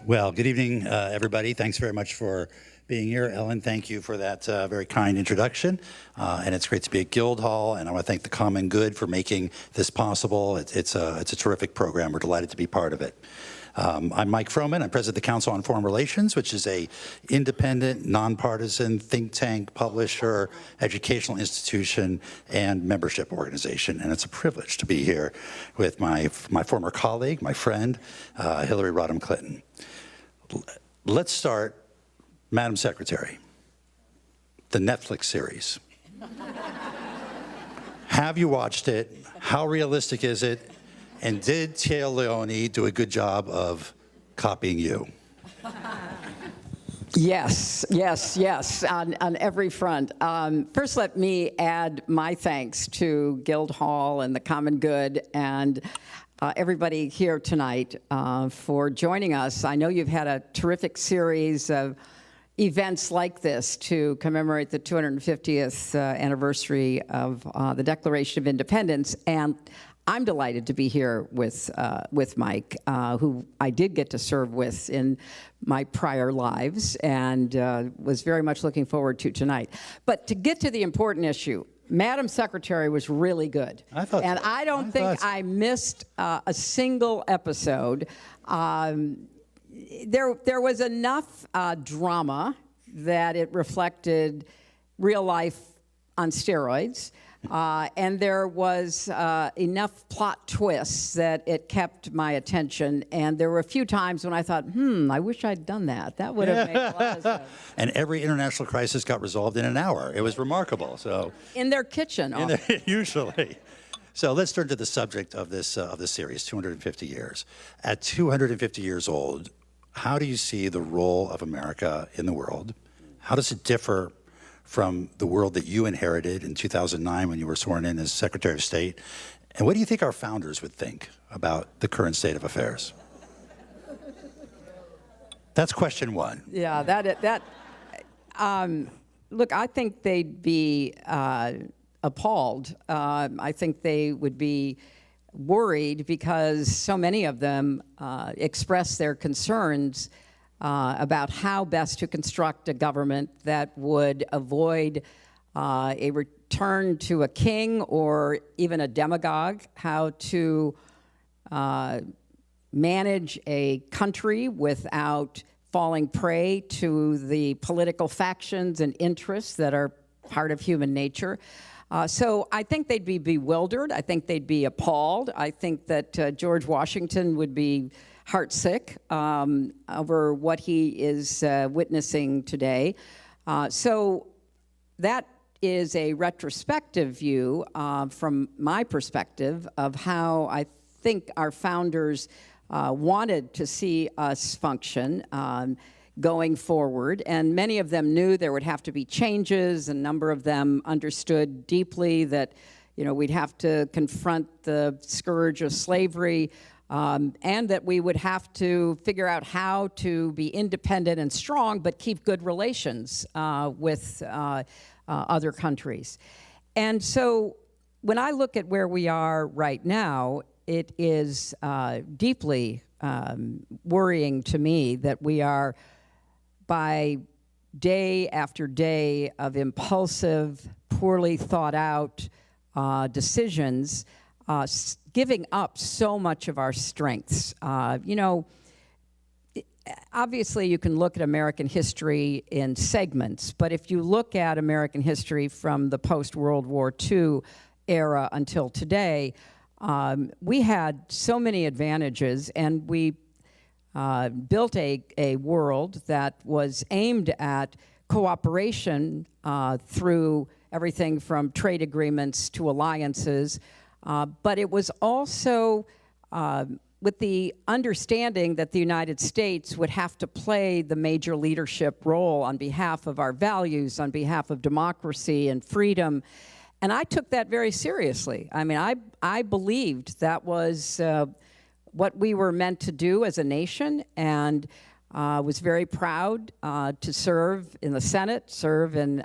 Well, good evening, everybody. Thanks very much for being here. Ellen, thank you for that very kind introduction. And it's great to be at Guildhall, and I want to thank the Common Good for making this possible. It's a terrific program. We're delighted to be part of it. I'm Mike Froman. I'm president of the Council on Foreign Relations, which is a independent, nonpartisan think tank, publisher, educational institution, and membership organization. And it's a privilege to be here with my former colleague, my friend, Hillary Rodham Clinton. Let's start, Madam Secretary, the Netflix series. Have you watched it? How realistic is it? And did Tia Leone do a good job of copying you? Yes, on every front. First, let me add my thanks to Guildhall and the Common Good and everybody here tonight for joining us. I know you've had a terrific series of events like this to commemorate the 250th anniversary of the Declaration of Independence, and I'm delighted to be here with Mike, who I did get to serve with in my prior lives, and was very much looking forward to tonight. But to get to the important issue, Madam Secretary was really good. I thought and so. I don't think I missed a single episode. There was enough drama that it reflected real life on steroids. And there was enough plot twists that it kept my attention. And there were a few times when I thought, I wish I'd done that. That would have made a lot of sense. And every international crisis got resolved in an hour. It was remarkable. So in their kitchen, usually. So let's turn to the subject of this series, 250 years. At 250 years old, how do you see the role of America in the world? How does it differ from the world that you inherited in 2009 when you were sworn in as Secretary of State? And what do you think our founders would think about the current state of affairs? That's question one. Yeah, look, I think they'd be appalled. I think they would be worried because so many of them express their concerns about how best to construct a government that would avoid a return to a king or even a demagogue, how to manage a country without falling prey to the political factions and interests that are part of human nature. So I think they'd be bewildered. I think they'd be appalled. I think that George Washington would be heartsick over what he is witnessing today. So that is a retrospective view from my perspective of how I think our founders wanted to see us function going forward. And many of them knew there would have to be changes. A number of them understood deeply that, we'd have to confront the scourge of slavery, and that we would have to figure out how to be independent and strong, but keep good relations with other countries. And so when I look at where we are right now, it is deeply worrying to me that we are, by day after day of impulsive, poorly thought out decisions, giving up so much of our strengths. Obviously you can look at American history in segments, but if you look at American history from the post-World War II era until today, we had so many advantages, and we built a world that was aimed at cooperation through everything from trade agreements to alliances, but it was also with the understanding that the United States would have to play the major leadership role on behalf of our values, on behalf of democracy and freedom. And I took that very seriously. I mean, I believed that was what we were meant to do as a nation, and was very proud to serve in the Senate, serve in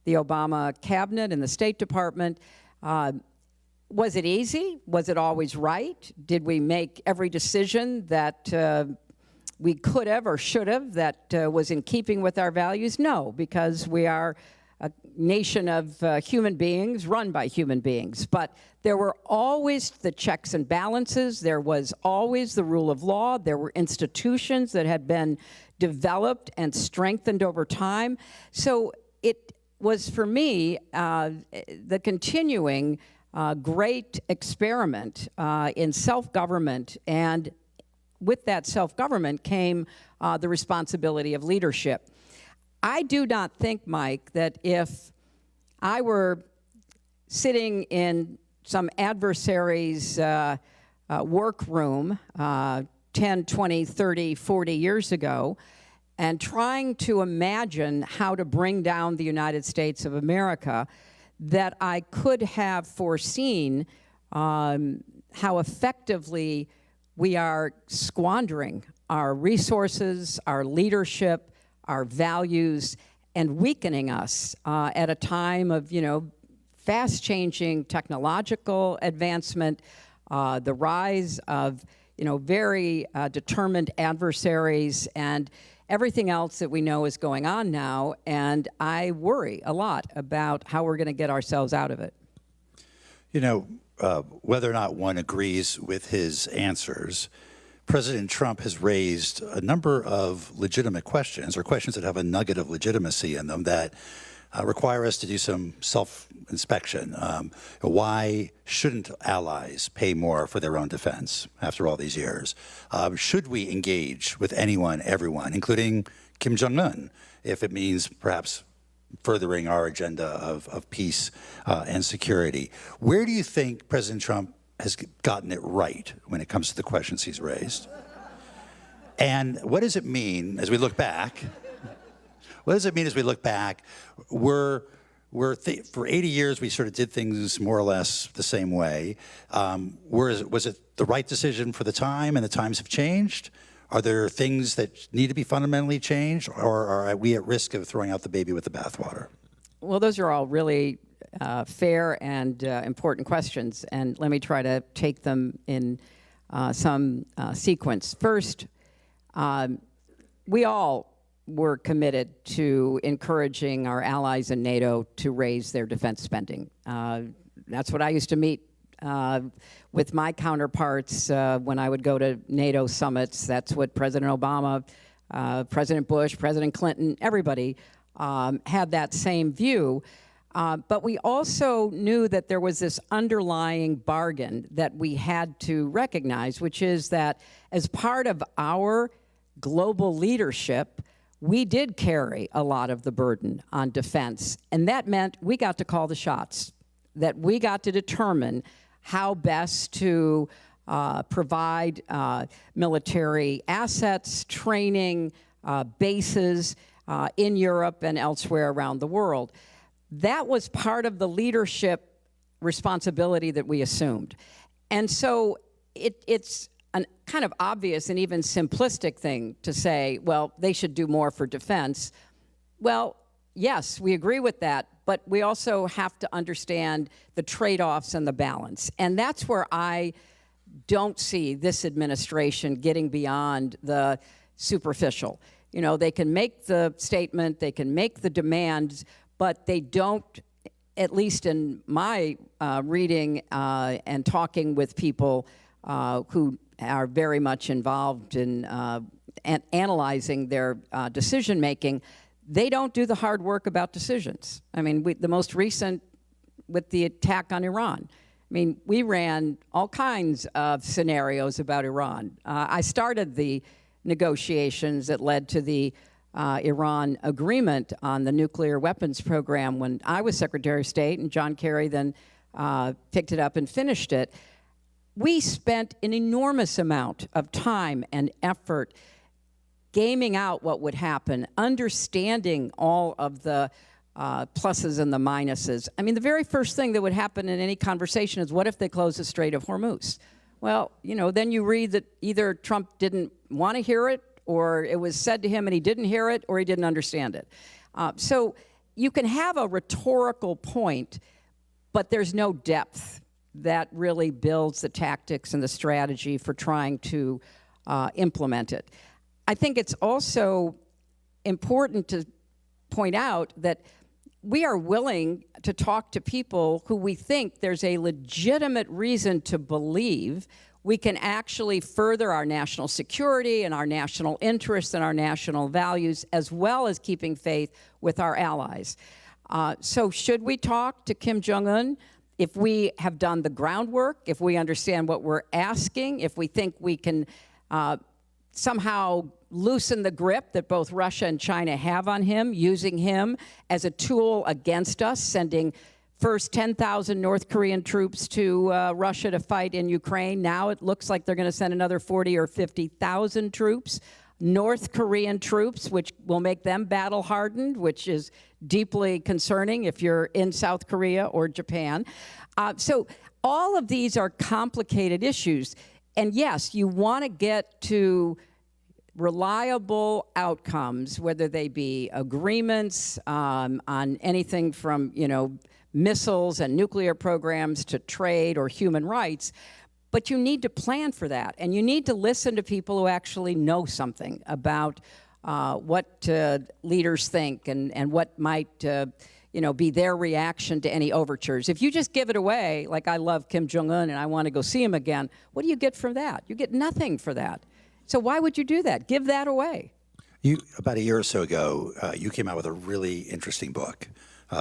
the Obama cabinet, in the State Department. Was it easy? Was it always right? Did we make every decision that we could have or should have that was in keeping with our values? No, because we are a nation of human beings run by human beings. But there were always the checks and balances. There was always the rule of law. There were institutions that had been developed and strengthened over time. So it was, for me, the continuing great experiment in self-government, and with that self-government came the responsibility of leadership. I do not think, Mike, that if I were sitting in some adversary's workroom 10, 20, 30, 40 years ago and trying to imagine how to bring down the United States of America, that I could have foreseen how effectively we are squandering our resources, our leadership, our values, and weakening us at a time of, fast-changing technological advancement, the rise of, very determined adversaries, and everything else that we know is going on now. And I worry a lot about how we're going to get ourselves out of it. Whether or not one agrees with his answers, President Trump has raised a number of legitimate questions, or questions that have a nugget of legitimacy in them, that require us to do some self-inspection. Why shouldn't allies pay more for their own defense after all these years? Should we engage with anyone, everyone, including Kim Jong-un, if it means perhaps furthering our agenda of peace and security? Where do you think President Trump has gotten it right when it comes to the questions he's raised? And what does it mean as we look back? What does it mean as we look back? For 80 years, we sort of did things more or less the same way. Was it the right decision for the time, and the times have changed? Are there things that need to be fundamentally changed, or are we at risk of throwing out the baby with the bathwater? Well, those are all really fair and important questions, and let me try to take them in some sequence. First, we all were committed to encouraging our allies in NATO to raise their defense spending. That's what I used to meet with my counterparts when I would go to NATO summits. That's what President Obama, President Bush, President Clinton, everybody had that same view. But we also knew that there was this underlying bargain that we had to recognize, which is that as part of our global leadership, we did carry a lot of the burden on defense. And that meant we got to call the shots, that we got to determine how best to provide military assets, training, bases in Europe and elsewhere around the world. That was part of the leadership responsibility that we assumed. And so it's a kind of obvious and even simplistic thing to say, well, they should do more for defense. Well, yes, we agree with that, but we also have to understand the trade-offs and the balance. And that's where I don't see this administration getting beyond the superficial. They can make the statement, they can make the demands, but they don't, at least in my reading and talking with people who are very much involved in analyzing their decision-making, they don't do the hard work about decisions. I mean, the most recent with the attack on Iran. I mean, we ran all kinds of scenarios about Iran. I started the negotiations that led to the Iran agreement on the nuclear weapons program when I was Secretary of State, and John Kerry then picked it up and finished it. We spent an enormous amount of time and effort gaming out what would happen, understanding all of the pluses and the minuses. I mean, the very first thing that would happen in any conversation is, what if they close the Strait of Hormuz? Well, then you read that either Trump didn't want to hear it, or it was said to him and he didn't hear it, or he didn't understand it. So you can have a rhetorical point, but there's no depth that really builds the tactics and the strategy for trying to implement it. I think it's also important to point out that we are willing to talk to people who we think there's a legitimate reason to believe we can actually further our national security and our national interests and our national values, as well as keeping faith with our allies. So should we talk to Kim Jong-un? If we have done the groundwork, if we understand what we're asking, if we think we can somehow loosen the grip that both Russia and China have on him, using him as a tool against us, sending first 10,000 North Korean troops to Russia to fight in Ukraine. Now it looks like they're going to send another 40 or 50,000 troops, North Korean troops, which will make them battle hardened, which is deeply concerning if you're in South Korea or Japan. So all of these are complicated issues. And yes, you want to get to reliable outcomes, whether they be agreements on anything from, missiles and nuclear programs to trade or human rights. But you need to plan for that, and you need to listen to people who actually know something about what leaders think and what might be their reaction to any overtures. If you just give it away, like I love Kim Jong-un and I want to go see him again, what do you get from that? You get nothing for that. So why would you do that? Give that away. About a year or so ago, you came out with a really interesting book,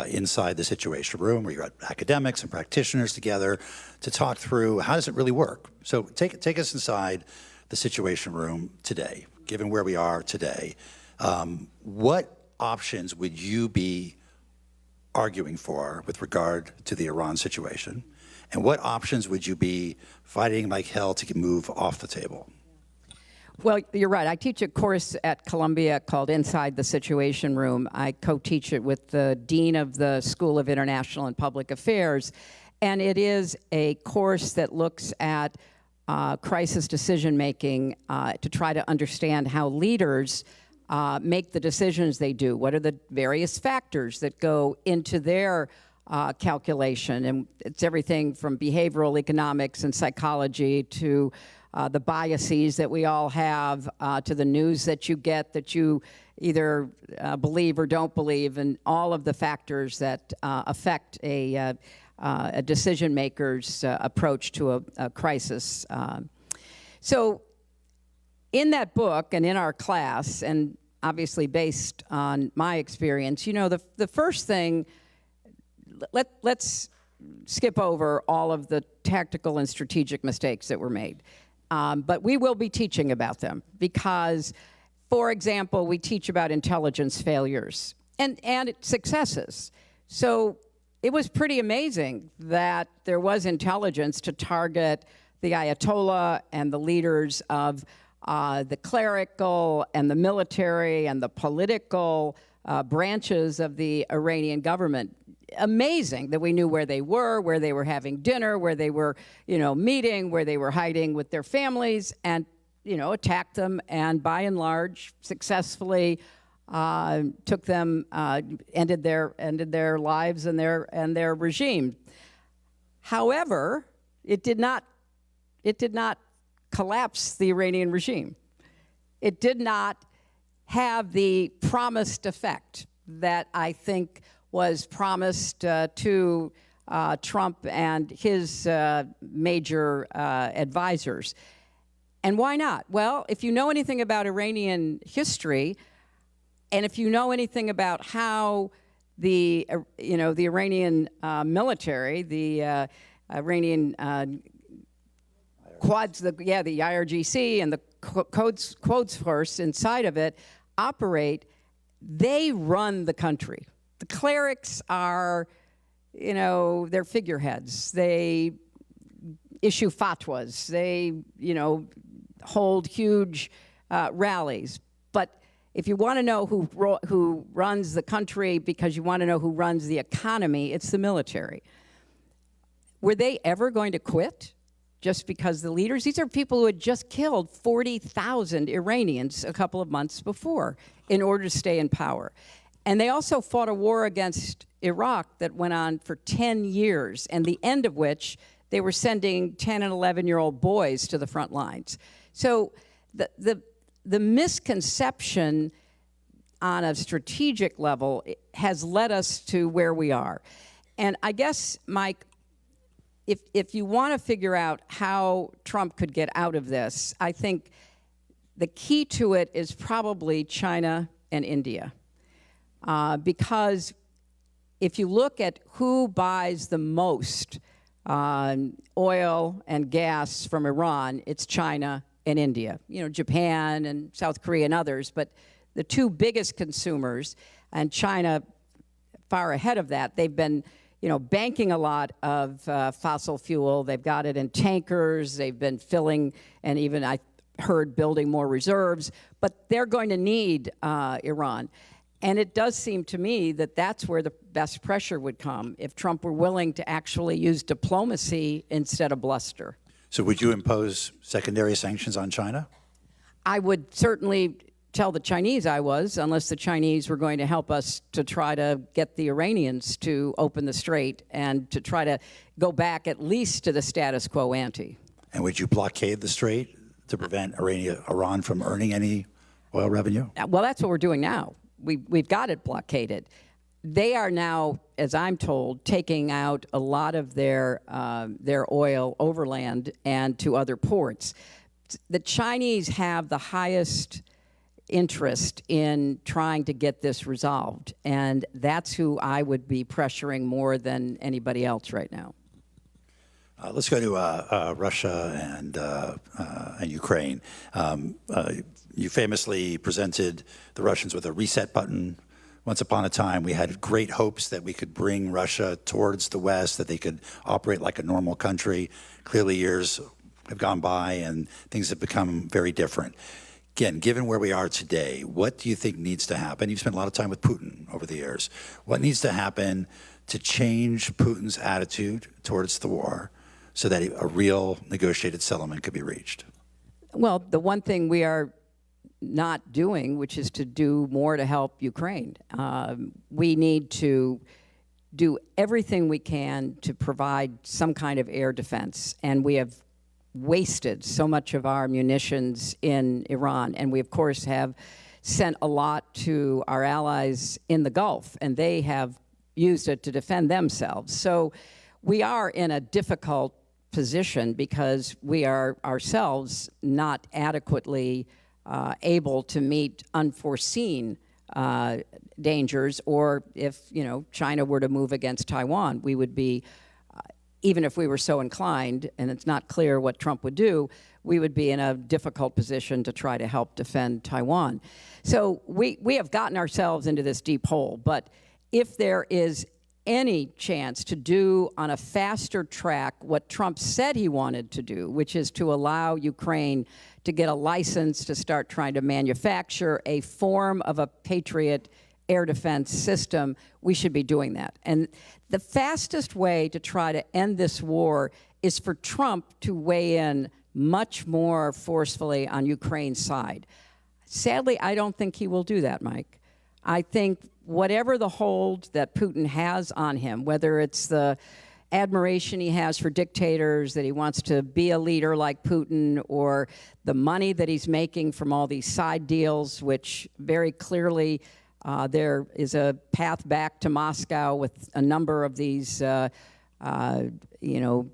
Inside the Situation Room, where you got academics and practitioners together to talk through how does it really work. So take us inside the Situation Room today, given where we are today. What options would you be arguing for with regard to the Iran situation? And what options would you be fighting like hell to move off the table? Well, you're right. I teach a course at Columbia called Inside the Situation Room. I co-teach it with the Dean of the School of International and Public Affairs. And it is a course that looks at crisis decision-making to try to understand how leaders make the decisions they do. What are the various factors that go into their calculation? And it's everything from behavioral economics and psychology to the biases that we all have, to the news that you get that you either believe or don't believe, and all of the factors that affect a decision maker's approach to a crisis. So in that book and in our class, and obviously based on my experience, the first thing, let's skip over all of the tactical and strategic mistakes that were made. But we will be teaching about them because, for example, we teach about intelligence failures and successes. So it was pretty amazing that there was intelligence to target the Ayatollah and the leaders of the clerical and the military and the political branches of the Iranian government. Amazing that we knew where they were having dinner, where they were, meeting, where they were hiding with their families, and, attacked them, and by and large, successfully took them, ended their lives and their regime. However, it did not collapse the Iranian regime. It did not have the promised effect that I think was promised to Trump and his major advisors. And why not? Well, if you know anything about Iranian history, and if you know anything about how the Iranian military, the Iranian Quds, the IRGC and the Quds Force inside of it operate, they run the country. The clerics are, they're figureheads. They issue fatwas. They, hold huge rallies. But if you want to know who runs the country because you want to know who runs the economy, it's the military. Were they ever going to quit just because the leaders? These are people who had just killed 40,000 Iranians a couple of months before in order to stay in power. And they also fought a war against Iraq that went on for 10 years, and the end of which they were sending 10 and 11-year-old boys to the front lines. So the the misconception on a strategic level has led us to where we are. And I guess, Mike, if you want to figure out how Trump could get out of this, I think the key to it is probably China and India. Because if you look at who buys the most oil and gas from Iran, it's China and India. You know, Japan and South Korea and others, but the two biggest consumers, and China far ahead of that. They've been, you know, banking a lot of fossil fuel. They've got it in tankers. They've been filling, and even I heard building more reserves. But they're going to need Iran. And it does seem to me that that's where the best pressure would come, if Trump were willing to actually use diplomacy instead of bluster. So would you impose secondary sanctions on China? I would certainly tell the Chinese I was, unless the Chinese were going to help us to try to get the Iranians to open the strait and to try to go back at least to the status quo ante. And would you blockade the strait to prevent Iran from earning any oil revenue? Well, that's what we're doing now. We've got it blockaded. They are now, as I'm told, taking out a lot of their oil overland and to other ports. The Chinese have the highest interest in trying to get this resolved, and that's who I would be pressuring more than anybody else right now. Let's go to Russia and Ukraine. You famously presented the Russians with a reset button. Once upon a time, we had great hopes that we could bring Russia towards the West, that they could operate like a normal country. Clearly, years have gone by and things have become very different. Again, given where we are today, what do you think needs to happen? You've spent a lot of time with Putin over the years. What needs to happen to change Putin's attitude towards the war so that a real negotiated settlement could be reached? Well, the one thing we are not doing, which is to do more to help Ukraine. We need to do everything we can to provide some kind of air defense, and we have wasted so much of our munitions in Iran, and we of course have sent a lot to our allies in the Gulf, and they have used it to defend themselves. So we are in a difficult position because we are ourselves not adequately able to meet unforeseen dangers, or if, you know, China were to move against Taiwan, we would be, even if we were so inclined, and it's not clear what Trump would do, we would be in a difficult position to try to help defend Taiwan. So we have gotten ourselves into this deep hole, but if there is any chance to do on a faster track what Trump said he wanted to do, which is to allow Ukraine to get a license to start trying to manufacture a form of a Patriot air defense system, we should be doing that. And the fastest way to try to end this war is for Trump to weigh in much more forcefully on Ukraine's side. Sadly, I don't think he will do that, Mike. I think whatever the hold that Putin has on him, whether it's the admiration he has for dictators, that he wants to be a leader like Putin, or the money that he's making from all these side deals, which very clearly there is a path back to Moscow with a number of these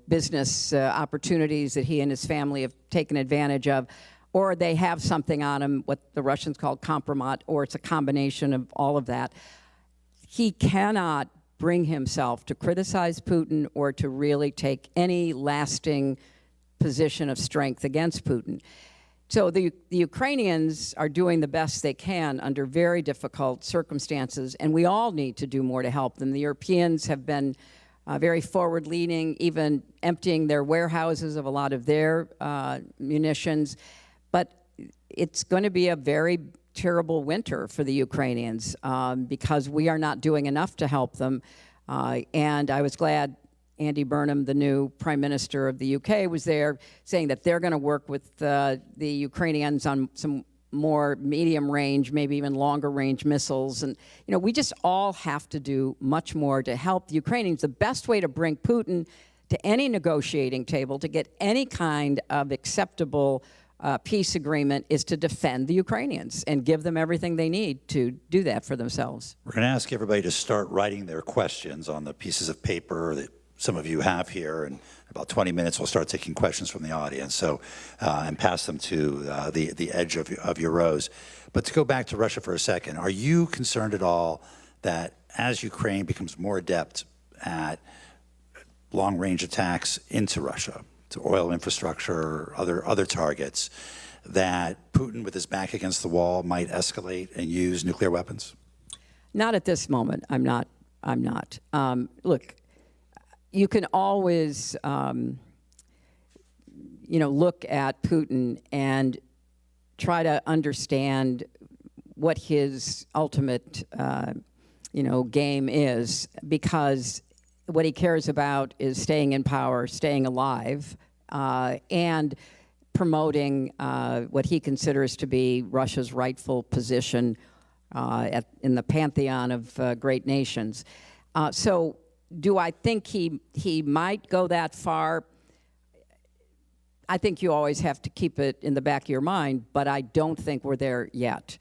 business opportunities that he and his family have taken advantage of, or they have something on him, what the Russians call compromat, or it's a combination of all of that. He cannot bring himself to criticize Putin or to really take any lasting position of strength against Putin. So the Ukrainians are doing the best they can under very difficult circumstances, and we all need to do more to help them. The Europeans have been very forward-leaning, even emptying their warehouses of a lot of their munitions. But it's going to be a very terrible winter for the Ukrainians because we are not doing enough to help them. And I was glad Andy Burnham, the new Prime Minister of the UK, was there saying that they're going to work with the Ukrainians on some more medium range, maybe even longer range missiles. And, you know, we just all have to do much more to help the Ukrainians. The best way to bring Putin to any negotiating table, to get any kind of acceptable peace agreement is to defend the Ukrainians and give them everything they need to do that for themselves. We're going to ask everybody to start writing their questions on the pieces of paper that some of you have here. In about 20 minutes, we'll start taking questions from the audience. So, and pass them to the edge of your rows. But to go back to Russia for a second, are you concerned at all that as Ukraine becomes more adept at long-range attacks into Russia, to oil infrastructure, other targets, that Putin, with his back against the wall, might escalate and use nuclear weapons? Not at this moment. I'm not. Look, you can always, look at Putin and try to understand what his ultimate, game is, because what he cares about is staying in power, staying alive, and promoting what he considers to be Russia's rightful position in the pantheon of great nations. So do I think he might go that far? I think you always have to keep it in the back of your mind, but I don't think we're there yet.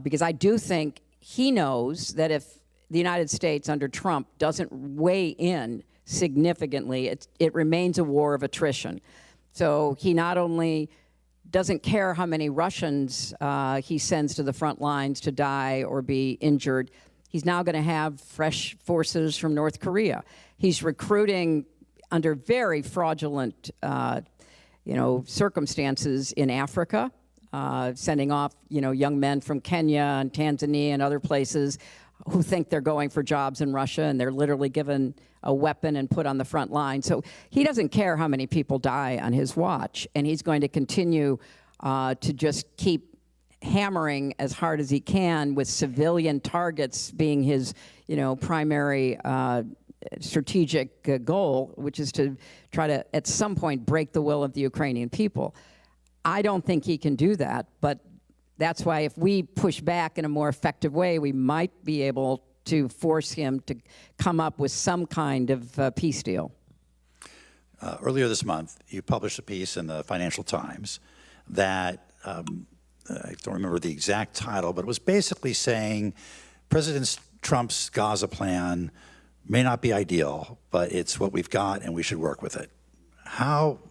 Because I do think he knows that if the United States under Trump doesn't weigh in significantly, it remains a war of attrition. So he not only doesn't care how many Russians he sends to the front lines to die or be injured, he's now going to have fresh forces from North Korea. He's recruiting under very fraudulent circumstances in Africa, sending off, young men from Kenya and Tanzania and other places who think they're going for jobs in Russia, and they're literally given a weapon and put on the front line. So he doesn't care how many people die on his watch, and he's going to continue to just keep hammering as hard as he can, with civilian targets being his, primary strategic goal, which is to try to, at some point, break the will of the Ukrainian people. I don't think he can do that, but that's why if we push back in a more effective way, we might be able to force him to come up with some kind of peace deal. Earlier this month, you published a piece in the Financial Times that, I don't remember the exact title, but it was basically saying President Trump's Gaza plan may not be ideal, but it's what we've got and we should work with it.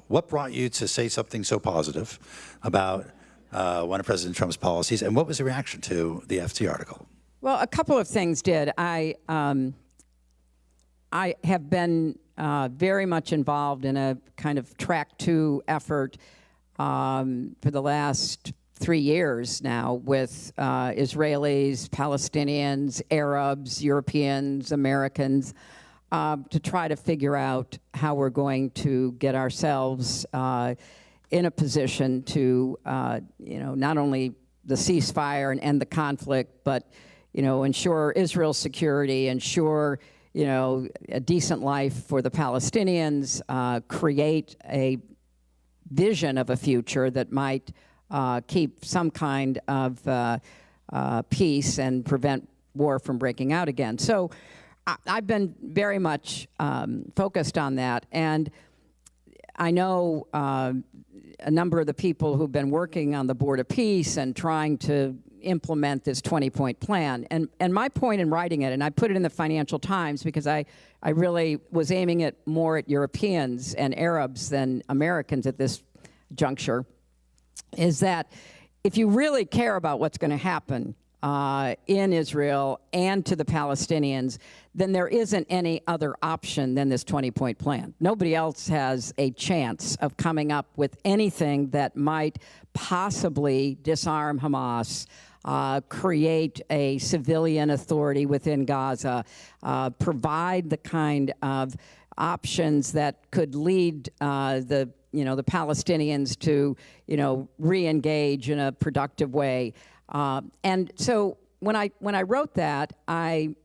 What brought you to say something so positive about one of President Trump's policies, and what was the reaction to the FT article? Well, a couple of things did. I have been very much involved in a kind of track 2 effort for the last 3 years now with Israelis, Palestinians, Arabs, Europeans, Americans, to try to figure out how we're going to get ourselves in a position to, not only the ceasefire and end the conflict, but, ensure Israel's security, ensure, a decent life for the Palestinians, create a vision of a future that might keep some kind of peace and prevent war from breaking out again. So I've been very much focused on that, and I know a number of the people who've been working on the Board of Peace and trying to implement this 20-point plan. And my point in writing it, and I put it in the Financial Times because I really was aiming it more at Europeans and Arabs than Americans at this juncture, is that if you really care about what's going to happen in Israel and to the Palestinians, then there isn't any other option than this 20-point plan. Nobody else has a chance of coming up with anything that might possibly disarm Hamas, create a civilian authority within Gaza, provide the kind of options that could lead the Palestinians to, re-engage in a productive way. And so when I wrote that, I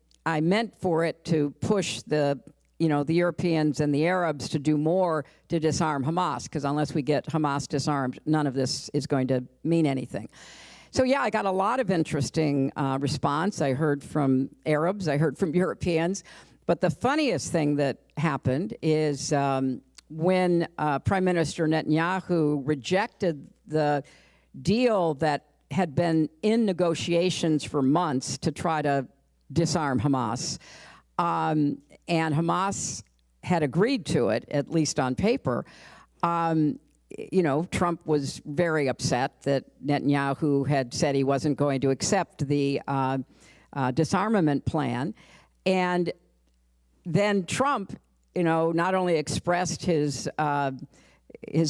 meant for it to push the Europeans and the Arabs to do more to disarm Hamas, because unless we get Hamas disarmed, none of this is going to mean anything. So yeah, I got a lot of interesting response. I heard from Arabs, I heard from Europeans, but the funniest thing that happened is when Prime Minister Netanyahu rejected the deal that had been in negotiations for months to try to disarm Hamas. And Hamas had agreed to it, at least on paper. Trump was very upset that Netanyahu had said he wasn't going to accept the disarmament plan. And then Trump, not only expressed his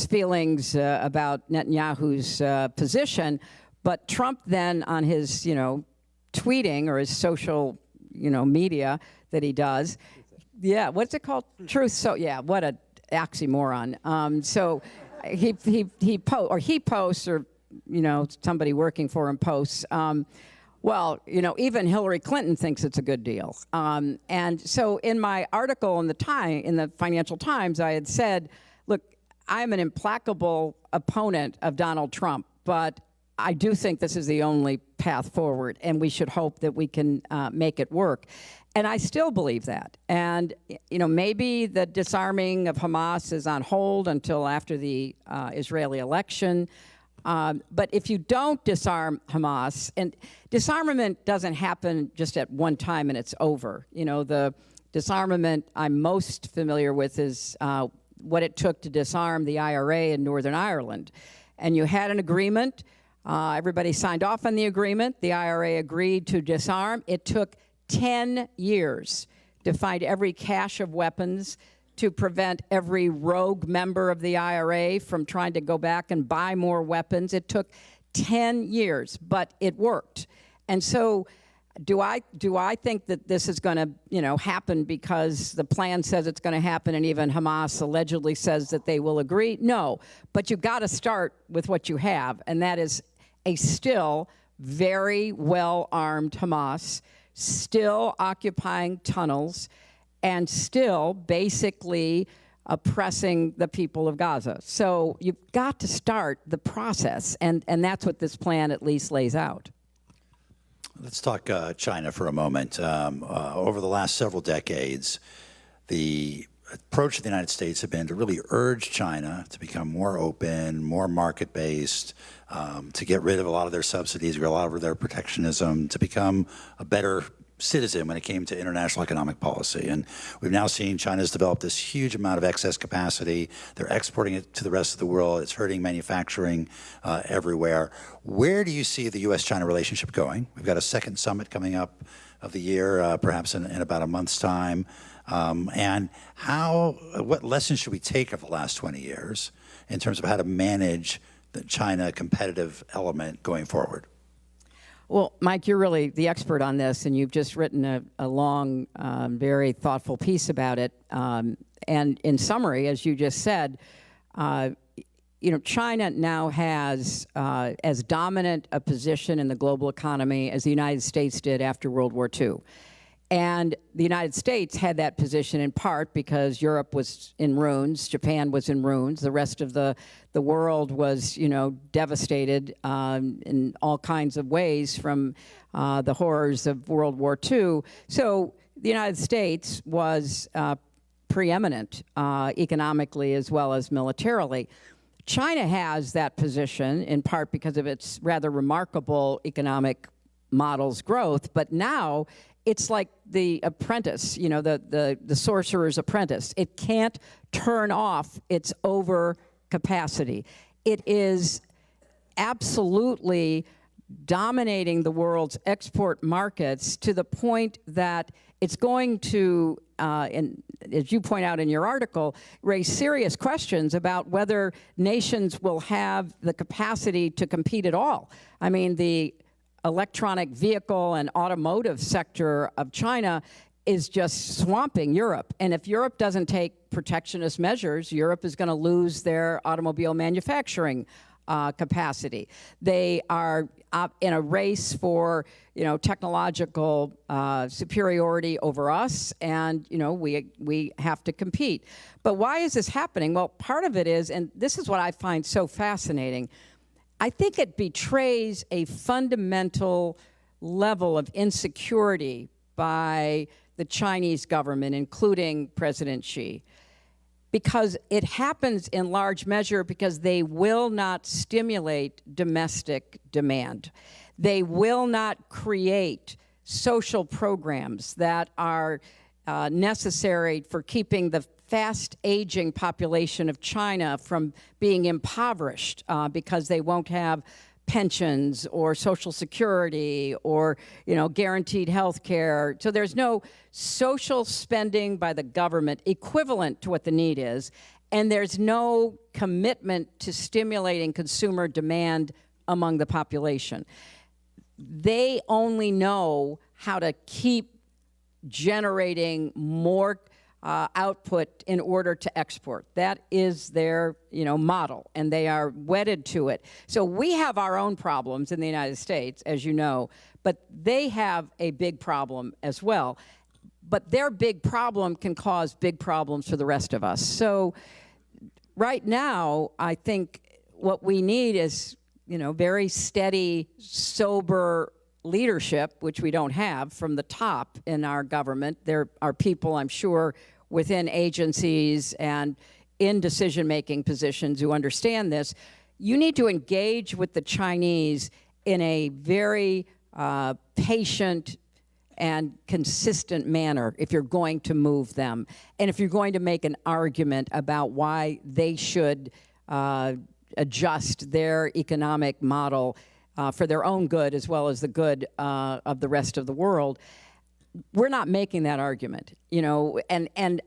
feelings about Netanyahu's position, but Trump then on his, tweeting or his social, media that he does. Yeah, what's it called? Truth. So yeah, what a oxymoron. So he posts, or somebody working for him posts. Well, even Hillary Clinton thinks it's a good deal. And so in my article in the Financial Times, I had said, look, I'm an implacable opponent of Donald Trump, but I do think this is the only path forward, and we should hope that we can make it work. And I still believe that. And, maybe the disarming of Hamas is on hold until after the Israeli election. But if you don't disarm Hamas, and disarmament doesn't happen just at one time and it's over. The disarmament I'm most familiar with is what it took to disarm the IRA in Northern Ireland. And you had an agreement. Everybody signed off on the agreement. The IRA agreed to disarm. It took 10 years to find every cache of weapons, to prevent every rogue member of the IRA from trying to go back and buy more weapons. It took 10 years, but it worked. And so do I think that this is going to, happen because the plan says it's going to happen and even Hamas allegedly says that they will agree? No, but you've got to start with what you have, and that is a still very well-armed Hamas, still occupying tunnels, and still basically oppressing the people of Gaza. So you've got to start the process, and that's what this plan at least lays out. Let's talk China for a moment. Over the last several decades, the approach of the United States has been to really urge China to become more open, more market-based, to get rid of a lot of their subsidies, a lot of their protectionism, to become a better citizen when it came to international economic policy. And we've now seen China's developed this huge amount of excess capacity. They're exporting it to the rest of the world. It's hurting manufacturing everywhere. Where do you see the U.S.-China relationship going? We've got a second summit coming up of the year, perhaps in about a month's time. And what lessons should we take of the last 20 years in terms of how to manage the China competitive element going forward? Well, Mike, you're really the expert on this, and you've just written a long, very thoughtful piece about it. And in summary, as you just said, China now has as dominant a position in the global economy as the United States did after World War II. And the United States had that position in part because Europe was in ruins, Japan was in ruins, the rest of the world was, devastated in all kinds of ways from the horrors of World War II. So the United States was preeminent economically as well as militarily. China has that position in part because of its rather remarkable economic model's growth, but now it's like the apprentice, the sorcerer's apprentice. It can't turn off its overcapacity. It is absolutely dominating the world's export markets to the point that it's going to, and as you point out in your article, raise serious questions about whether nations will have the capacity to compete at all. I mean, the electronic vehicle and automotive sector of China is just swamping Europe. And if Europe doesn't take protectionist measures, Europe is going to lose their automobile manufacturing capacity. They are in a race for, technological superiority over us, and, we have to compete. But why is this happening? Well, part of it is, and this is what I find so fascinating, I think it betrays a fundamental level of insecurity by the Chinese government, including President Xi. because it happens in large measure because they will not stimulate domestic demand. They will not create social programs that are necessary for keeping the fast-aging population of China from being impoverished because they won't have pensions or Social Security or, guaranteed health care. So there's no social spending by the government equivalent to what the need is, and there's no commitment to stimulating consumer demand among the population. They only know how to keep generating more output in order to export. That is their, model, and they are wedded to it. So we have our own problems in the United States, as you know, but they have a big problem as well. But their big problem can cause big problems for the rest of us. So right now, I think what we need is, very steady, sober leadership, which we don't have from the top in our government. There are people, I'm sure, within agencies and in decision-making positions who understand this. You need to engage with the Chinese in a very patient and consistent manner if you're going to move them, and if you're going to make an argument about why they should adjust their economic model for their own good as well as the good of the rest of the world. We're not making that argument, and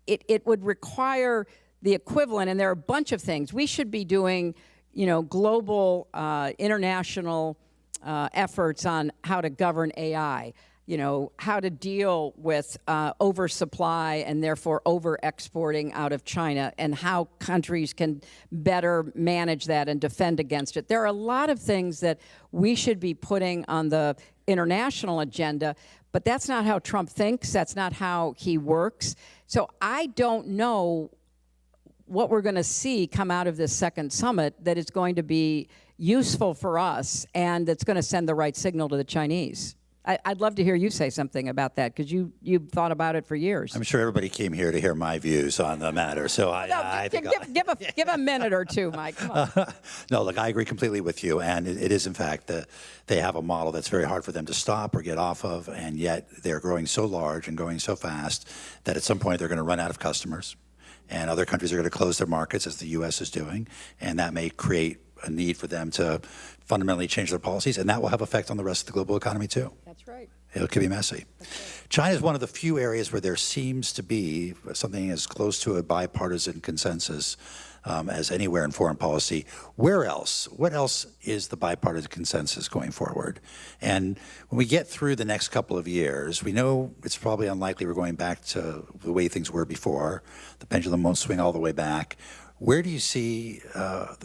it would require the equivalent, and there are a bunch of things. We should be doing, global, international efforts on how to govern AI, how to deal with oversupply and therefore over-exporting out of China, and how countries can better manage that and defend against it. There are a lot of things that we should be putting on the international agenda, but that's not how Trump thinks. That's not how he works. So I don't know what we're going to see come out of this second summit that is going to be useful for us and that's going to send the right signal to the Chinese. I'd love to hear you say something about that, because you've thought about it for years. I'm sure everybody came here to hear my views on the matter, so I think give a minute or two, Mike. Come on. No, look, I agree completely with you, and it is in fact that they have a model that's very hard for them to stop or get off of, and yet they're growing so large and growing so fast that at some point they're going to run out of customers, and other countries are going to close their markets, as the U.S. is doing, and that may create a need for them to fundamentally change their policies, and that will have effect on the rest of the global economy too. That's right. It could be messy. Right. China is one of the few areas where there seems to be something as close to a bipartisan consensus as anywhere in foreign policy. Where else? What else is the bipartisan consensus going forward? And when we get through the next couple of years, we know it's probably unlikely we're going back to the way things were before. The pendulum won't swing all the way back. Where do you see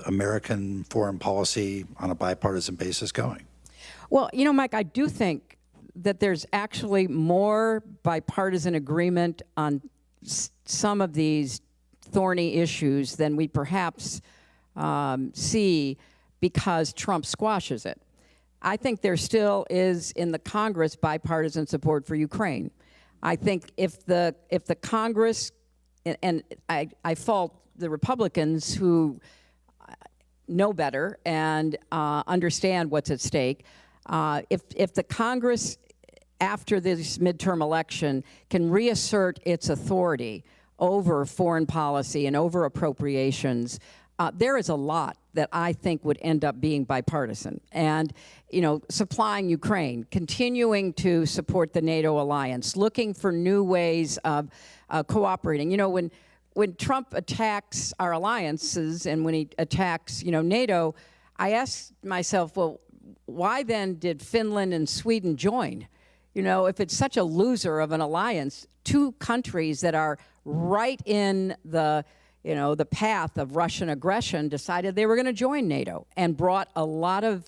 American foreign policy on a bipartisan basis going? Well, Mike, I do think that there's actually more bipartisan agreement on some of these thorny issues than we perhaps see because Trump squashes it. I think there still is in the Congress bipartisan support for Ukraine. I think if the Congress, and I fault the Republicans who know better and understand what's at stake, if the Congress, after this midterm election, can reassert its authority over foreign policy and over appropriations, there is a lot that I think would end up being bipartisan. And, supplying Ukraine, continuing to support the NATO alliance, looking for new ways of cooperating. When Trump attacks our alliances and when he attacks, NATO, I ask myself, well, why then did Finland and Sweden join? If it's such a loser of an alliance, two countries that are right in the path of Russian aggression decided they were going to join NATO and brought a lot of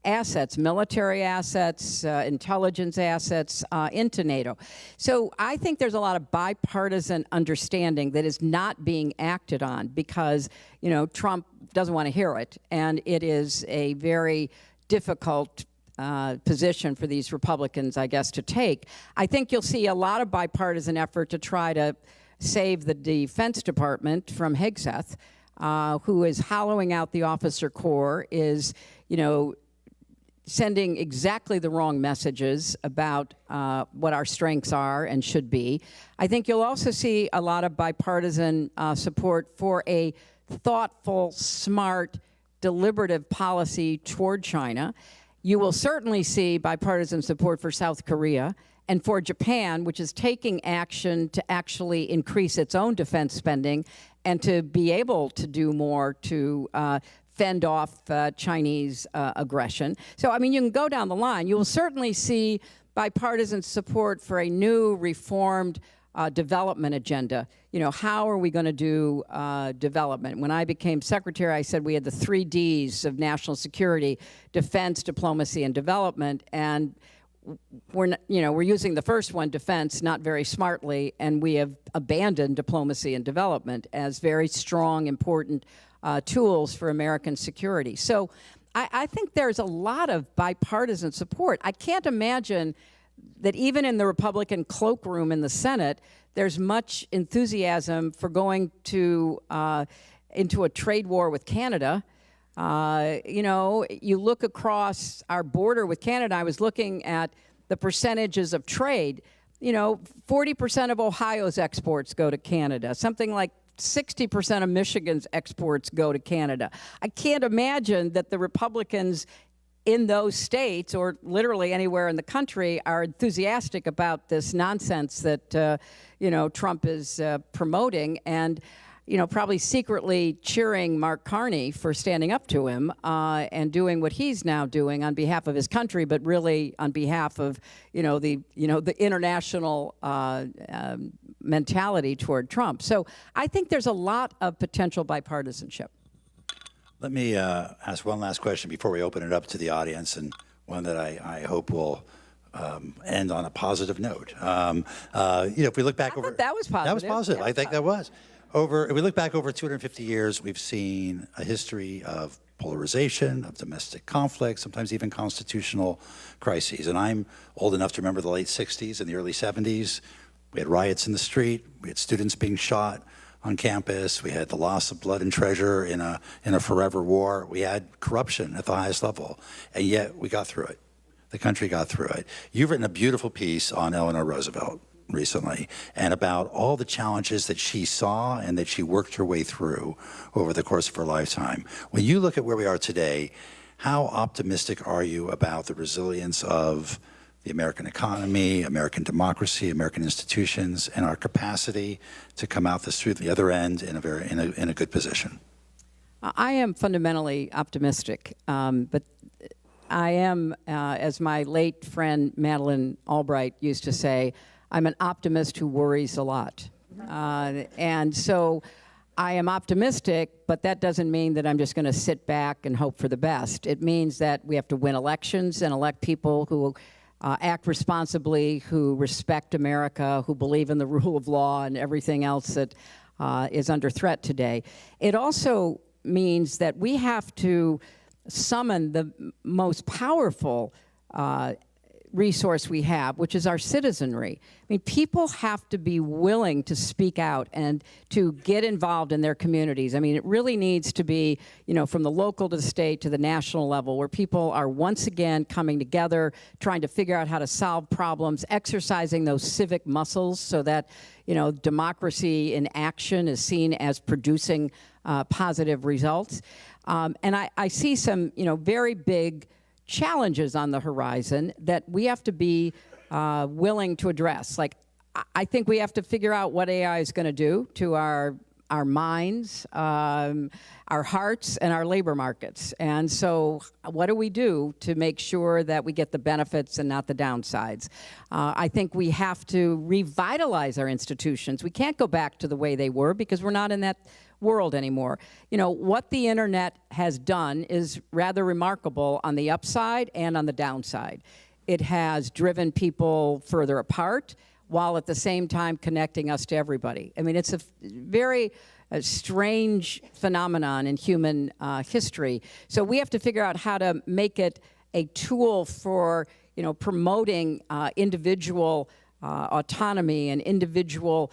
assets, military assets, intelligence assets into NATO. So I think there's a lot of bipartisan understanding that is not being acted on because, Trump doesn't want to hear it. And it is a very difficult position for these Republicans, I guess, to take. I think you'll see a lot of bipartisan effort to try to save the Defense Department from Hegseth, who is hollowing out the officer corps, is, sending exactly the wrong messages about what our strengths are and should be. I think you'll also see a lot of bipartisan support for a thoughtful, smart, deliberative policy toward China. You will certainly see bipartisan support for South Korea and for Japan, which is taking action to actually increase its own defense spending and to be able to do more to fend off Chinese aggression. So, I mean, you can go down the line. You will certainly see bipartisan support for a new, reformed development agenda. How are we going to do development? When I became secretary, I said we had the 3 Ds of national security: defense, diplomacy, and development. And we're using the first one, defense, not very smartly, and we have abandoned diplomacy and development as very strong, important tools for American security. So I think there's a lot of bipartisan support. I can't imagine that even in the Republican cloakroom in the Senate, there's much enthusiasm for going to into a trade war with Canada. You look across our border with Canada. I was looking at the percentages of trade. 40% of Ohio's exports go to Canada. Something like 60% of Michigan's exports go to Canada. I can't imagine that the Republicans in those states, or literally anywhere in the country, are enthusiastic about this nonsense that Trump is promoting, and probably secretly cheering Mark Carney for standing up to him and doing what he's now doing on behalf of his country, but really on behalf of the international mentality toward Trump. So I think there's a lot of potential bipartisanship. Let me ask one last question before we open it up to the audience, and one that I hope will end on a positive note. If we look back over, that was positive. That was positive. I think that was. If we look back over 250 years, we've seen a history of polarization, of domestic conflict, sometimes even constitutional crises. And I'm old enough to remember the late 60s and the early 70s. We had riots in the street. We had students being shot on campus. We had the loss of blood and treasure in a forever war. We had corruption at the highest level, and yet we got through it. The country got through it. You've written a beautiful piece on Eleanor Roosevelt recently, and about all the challenges that she saw and that she worked her way through over the course of her lifetime. When you look at where we are today, how optimistic are you about the resilience of the American economy, American democracy, American institutions, and our capacity to come out through the other end in a good position? I am fundamentally optimistic, but I am, as my late friend Madeleine Albright used to say, I'm an optimist who worries a lot. And so I am optimistic, but that doesn't mean that I'm just going to sit back and hope for the best. It means that we have to win elections and elect people who act responsibly, who respect America, who believe in the rule of law and everything else that is under threat today. It also means that we have to summon the most powerful resource we have, which is our citizenry. I mean, people have to be willing to speak out and to get involved in their communities. I mean, it really needs to be, from the local to the state to the national level, where people are once again coming together, trying to figure out how to solve problems, exercising those civic muscles so that, democracy in action is seen as producing positive results. And I see some, very big challenges on the horizon that we have to be willing to address. Like, I think we have to figure out what AI is going to do to our minds, our hearts, and our labor markets. And so what do we do to make sure that we get the benefits and not the downsides? I think we have to revitalize our institutions. We can't go back to the way they were because we're not in that world anymore. What the internet has done is rather remarkable on the upside and on the downside. It has driven people further apart while at the same time connecting us to everybody. I mean, it's a very strange phenomenon in human history. So we have to figure out how to make it a tool for, promoting individual autonomy and individual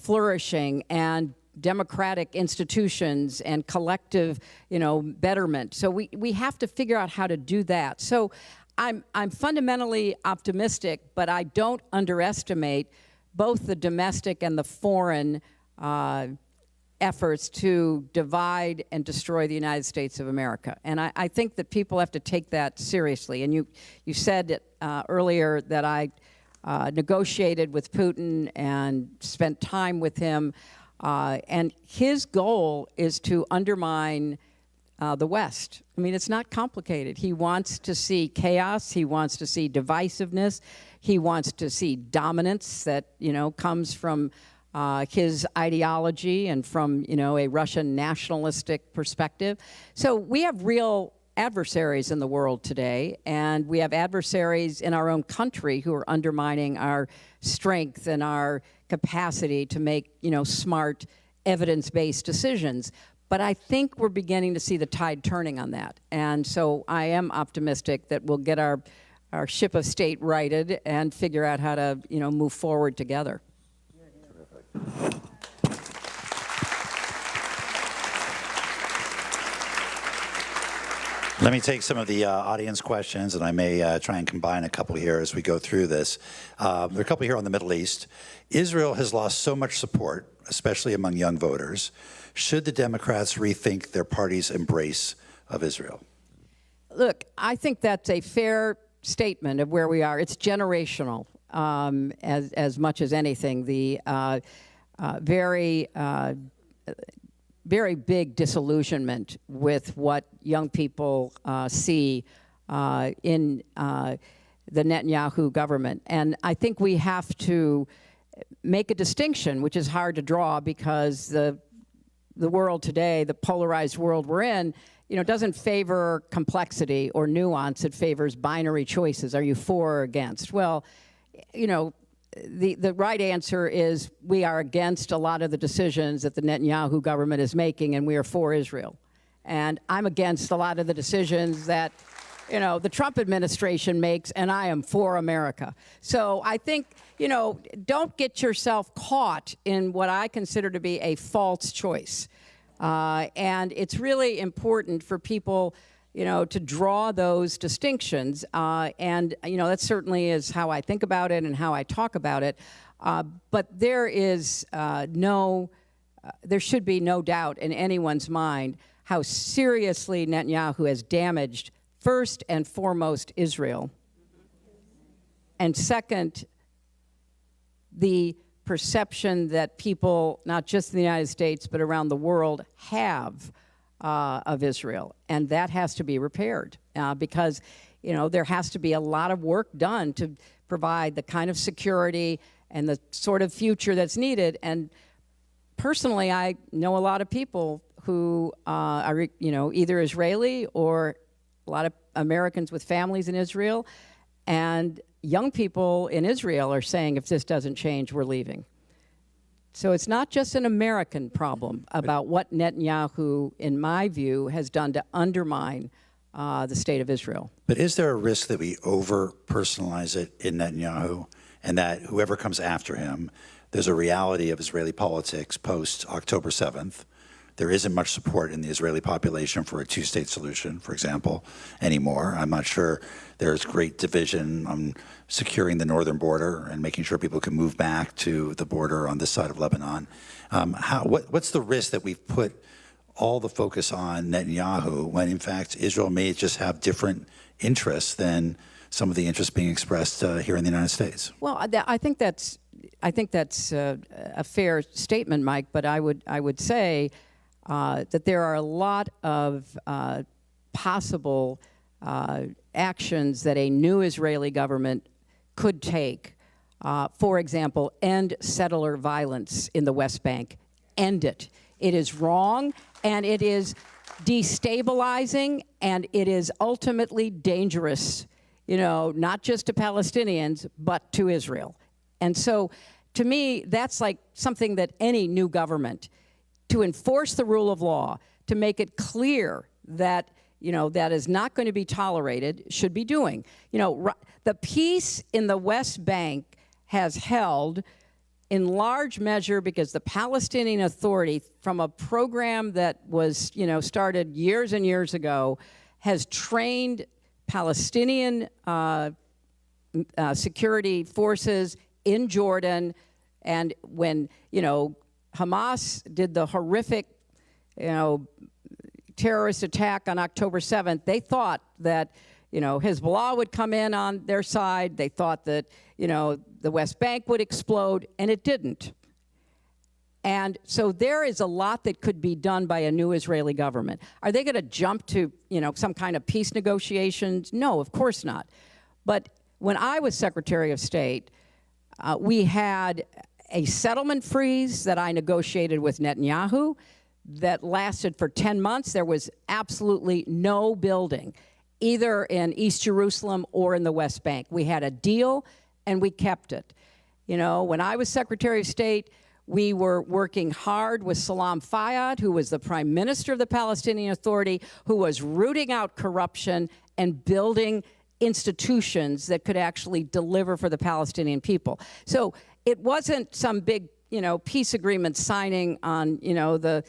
flourishing and democratic institutions and collective, betterment. So we have to figure out how to do that. So I'm fundamentally optimistic, but I don't underestimate both the domestic and the foreign efforts to divide and destroy the United States of America. And I think that people have to take that seriously. And you said earlier that I negotiated with Putin and spent time with him. And his goal is to undermine the West. I mean, it's not complicated. He wants to see chaos. He wants to see divisiveness. He wants to see dominance that, comes from his ideology and from, a Russian nationalistic perspective. So we have real adversaries in the world today, and we have adversaries in our own country who are undermining our strength and our capacity to make, smart, evidence-based decisions. But I think we're beginning to see the tide turning on that. And so I am optimistic that we'll get our ship of state righted and figure out how to, move forward together. Let me take some of the audience questions, and I may try and combine a couple here as we go through this. There are a couple here on the Middle East. Israel has lost so much support, especially among young voters. Should the Democrats rethink their party's embrace of Israel? Look, I think that's a fair statement of where we are. It's generational as much as anything. The very big disillusionment with what young people see in the Netanyahu government. And I think we have to make a distinction, which is hard to draw because the world today, the polarized world we're in, doesn't favor complexity or nuance. It favors binary choices. Are you for or against? Well, the right answer is we are against a lot of the decisions that the Netanyahu government is making, and we are for Israel. And I'm against a lot of the decisions that, the Trump administration makes, and I am for America. So I think, don't get yourself caught in what I consider to be a false choice. And it's really important for people to draw those distinctions. And, that certainly is how I think about it and how I talk about it. But there is there should be no doubt in anyone's mind how seriously Netanyahu has damaged, first and foremost, Israel. And second, the perception that people, not just in the United States, but around the world, have of Israel, and that has to be repaired because, there has to be a lot of work done to provide the kind of security and the sort of future that's needed. And personally, I know a lot of people who are, either Israeli or a lot of Americans with families in Israel, and young people in Israel are saying, if this doesn't change, we're leaving. So it's not just an American problem about what Netanyahu, in my view, has done to undermine the state of Israel. But is there a risk that we over-personalize it in Netanyahu and that whoever comes after him, there's a reality of Israeli politics post-October 7th. There isn't much support in the Israeli population for a two-state solution, for example, anymore. I'm not sure there's great division on securing the northern border and making sure people can move back to the border on this side of Lebanon. What's the risk that we've put all the focus on Netanyahu when, in fact, Israel may just have different interests than some of the interests being expressed here in the United States? Well, I think that's a fair statement, Mike. But I would say that there are a lot of possible actions that a new Israeli government could take. For example, end settler violence in the West Bank. End it. It is wrong, and it is destabilizing, and it is ultimately dangerous, not just to Palestinians, but to Israel. And so, to me, that's like something that any new government, to enforce the rule of law, to make it clear that, that is not going to be tolerated, should be doing. The peace in the West Bank has held in large measure because the Palestinian Authority, from a program that was, started years and years ago, has trained Palestinian security forces in Jordan. And when, Hamas did the horrific, terrorist attack on October 7th, they thought that, Hezbollah would come in on their side. They thought that, the West Bank would explode, and it didn't. And so there is a lot that could be done by a new Israeli government. Are they going to jump to, some kind of peace negotiations? No, of course not. But when I was Secretary of State, we had a settlement freeze that I negotiated with Netanyahu that lasted for 10 months. There was absolutely no building, either in East Jerusalem or in the West Bank. We had a deal, and we kept it. When I was Secretary of State, we were working hard with Salam Fayyad, who was the Prime Minister of the Palestinian Authority, who was rooting out corruption and building institutions that could actually deliver for the Palestinian people. So it wasn't some big, peace agreement signing on, the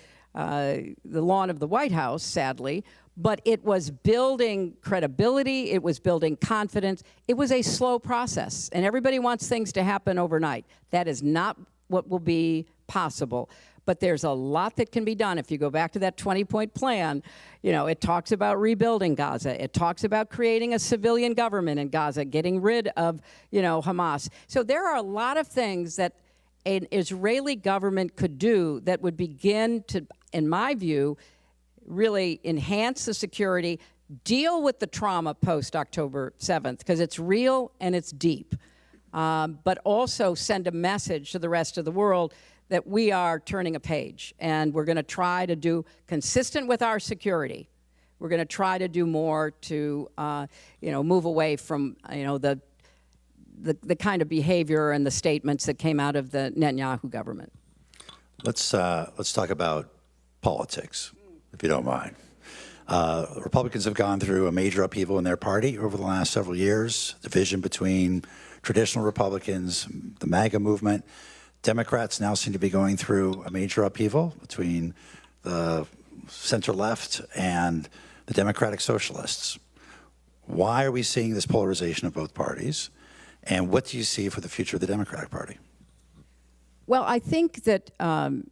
lawn of the White House, sadly, but it was building credibility, it was building confidence. It was a slow process, and everybody wants things to happen overnight. That is not what will be possible. But there's a lot that can be done. If you go back to that 20-point plan, it talks about rebuilding Gaza. It talks about creating a civilian government in Gaza, getting rid of, Hamas. So there are a lot of things that an Israeli government could do that would begin to, in my view, really enhance the security, deal with the trauma post-October 7th, because it's real and it's deep, but also send a message to the rest of the world that we are turning a page, and we're going to try to do, consistent with our security, we're going to try to do more to, move away from, the kind of behavior and the statements that came out of the Netanyahu government. Let's talk about politics, if you don't mind. Republicans have gone through a major upheaval in their party over the last several years, division between traditional Republicans, the MAGA movement. Democrats now seem to be going through a major upheaval between the center-left and the Democratic Socialists. Why are we seeing this polarization of both parties? And what do you see for the future of the Democratic Party? Well, I think that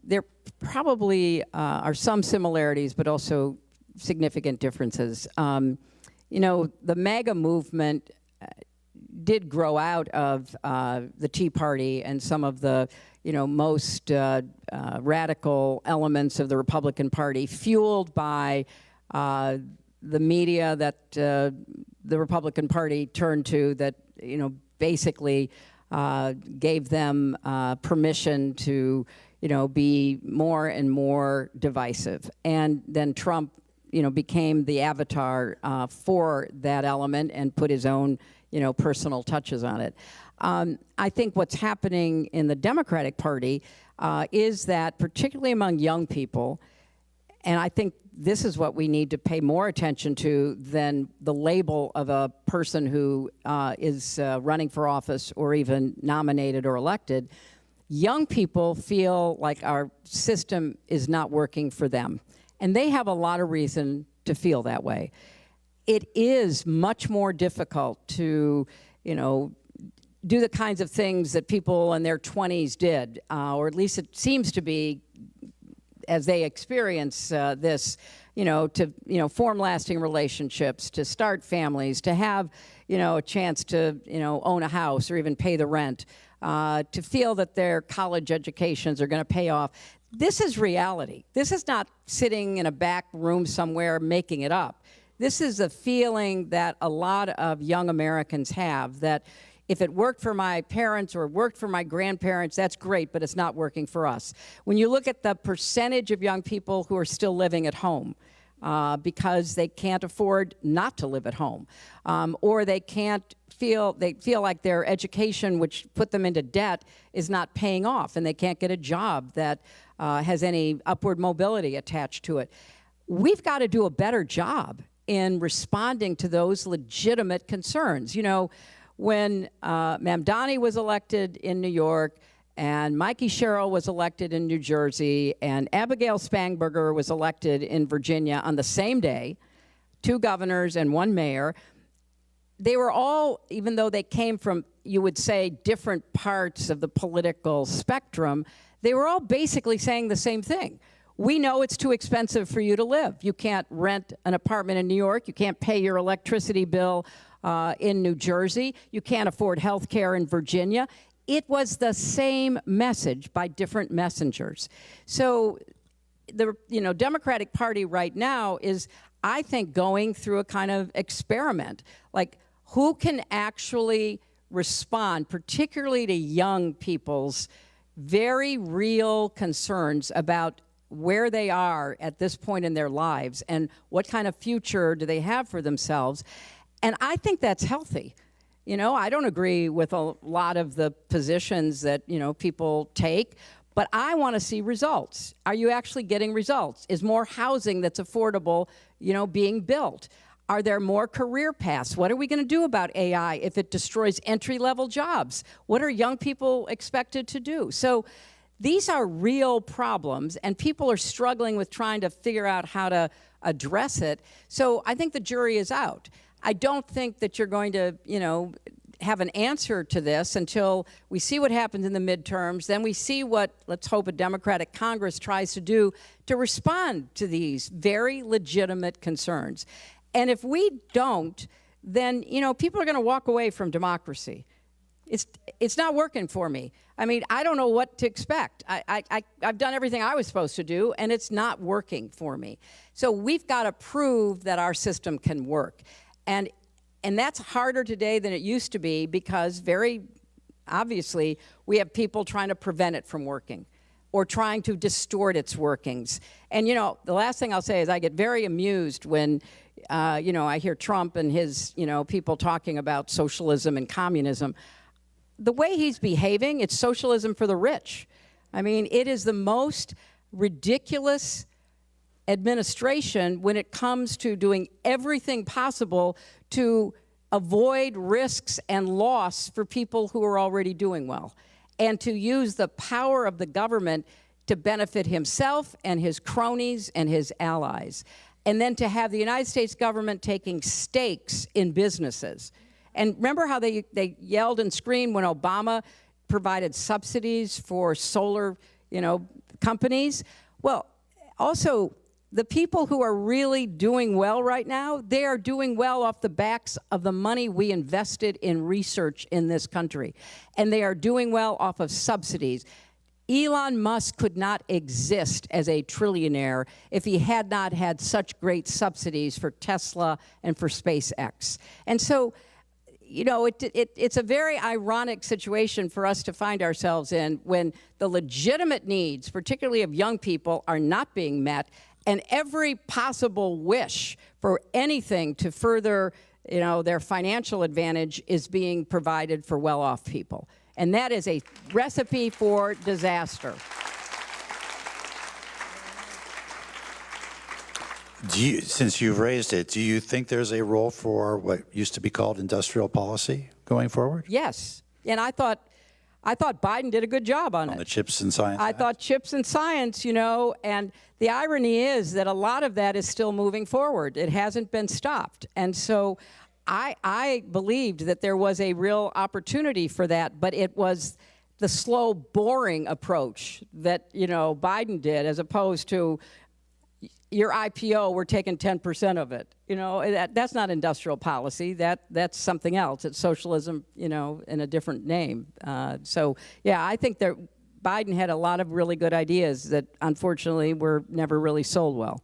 there probably are some similarities, but also significant differences. The MAGA movement did grow out of the Tea Party and some of the, most radical elements of the Republican Party, fueled by the media that the Republican Party turned to, that, basically gave them permission to, be more and more divisive. And then Trump, became the avatar for that element and put his own, personal touches on it. I think what's happening in the Democratic Party is that, particularly among young people, and I think this is what we need to pay more attention to than the label of a person who is running for office or even nominated or elected. Young people feel like our system is not working for them, and they have a lot of reason to feel that way. It is much more difficult to, do the kinds of things that people in their 20s did, or at least it seems to be, as they experience this, to, form lasting relationships, to start families, to have, a chance to, own a house or even pay the rent, to feel that their college educations are going to pay off. This is reality. This is not sitting in a back room somewhere making it up. This is a feeling that a lot of young Americans have, that if it worked for my parents or worked for my grandparents, that's great, but it's not working for us. When you look at the percentage of young people who are still living at home because they can't afford not to live at home, or they feel like their education, which put them into debt, is not paying off, and they can't get a job that has any upward mobility attached to it. We've got to do a better job in responding to those legitimate concerns. when Mamdani was elected in New York, and Mikey Sherrill was elected in New Jersey, and Abigail Spangberger was elected in Virginia on the same day, 2 governors and 1 mayor. They were all, even though they came from, you would say, different parts of the political spectrum, they were all basically saying the same thing. We know it's too expensive for you to live. You can't rent an apartment in New York. You can't pay your electricity bill in New Jersey. You can't afford health care in Virginia. It was the same message by different messengers. So the Democratic Party right now is, I think, going through a kind of experiment. Like, who can actually respond, particularly to young people's very real concerns about where they are at this point in their lives and what kind of future do they have for themselves. And I think that's healthy. I don't agree with a lot of the positions that, people take, but I want to see results. Are you actually getting results? Is more housing that's affordable, being built? Are there more career paths? What are we going to do about AI if it destroys entry-level jobs? What are young people expected to do? So these are real problems, and people are struggling with trying to figure out how to address it. So I think the jury is out. I don't think that you're going to, have an answer to this until we see what happens in the midterms. Then we see what, let's hope, a Democratic Congress tries to do to respond to these very legitimate concerns. And if we don't, then, people are going to walk away from democracy. It's not working for me. I mean, I don't know what to expect. I've done everything I was supposed to do, and it's not working for me. So we've got to prove that our system can work. And that's harder today than it used to be, because very obviously we have people trying to prevent it from working or trying to distort its workings. And, the last thing I'll say is I get very amused when, I hear Trump and his, people talking about socialism and communism. The way he's behaving, it's socialism for the rich. I mean, it is the most ridiculous administration when it comes to doing everything possible to avoid risks and loss for people who are already doing well, and to use the power of the government to benefit himself and his cronies and his allies, and then to have the United States government taking stakes in businesses. And remember how they yelled and screamed when Obama provided subsidies for solar, companies? Well, also, the people who are really doing well right now, they are doing well off the backs of the money we invested in research in this country. And they are doing well off of subsidies. Elon Musk could not exist as a trillionaire if he had not had such great subsidies for Tesla and for SpaceX. And so, it's a very ironic situation for us to find ourselves in when the legitimate needs, particularly of young people, are not being met, and every possible wish for anything to further, their financial advantage is being provided for well-off people. And that is a recipe for disaster. Since you've raised it, do you think there's a role for what used to be called industrial policy going forward? Yes. And I thought Biden did a good job on it. On the CHIPS and Science I Act? thought CHIPS and Science, and the irony is that a lot of that is still moving forward. It hasn't been stopped. And so I believed that there was a real opportunity for that, but it was the slow, boring approach that, Biden did, as opposed to your IPO, we're taking 10% of it. That's not industrial policy. That's something else. It's socialism, in a different name. So, yeah, I think that Biden had a lot of really good ideas that, unfortunately, were never really sold well.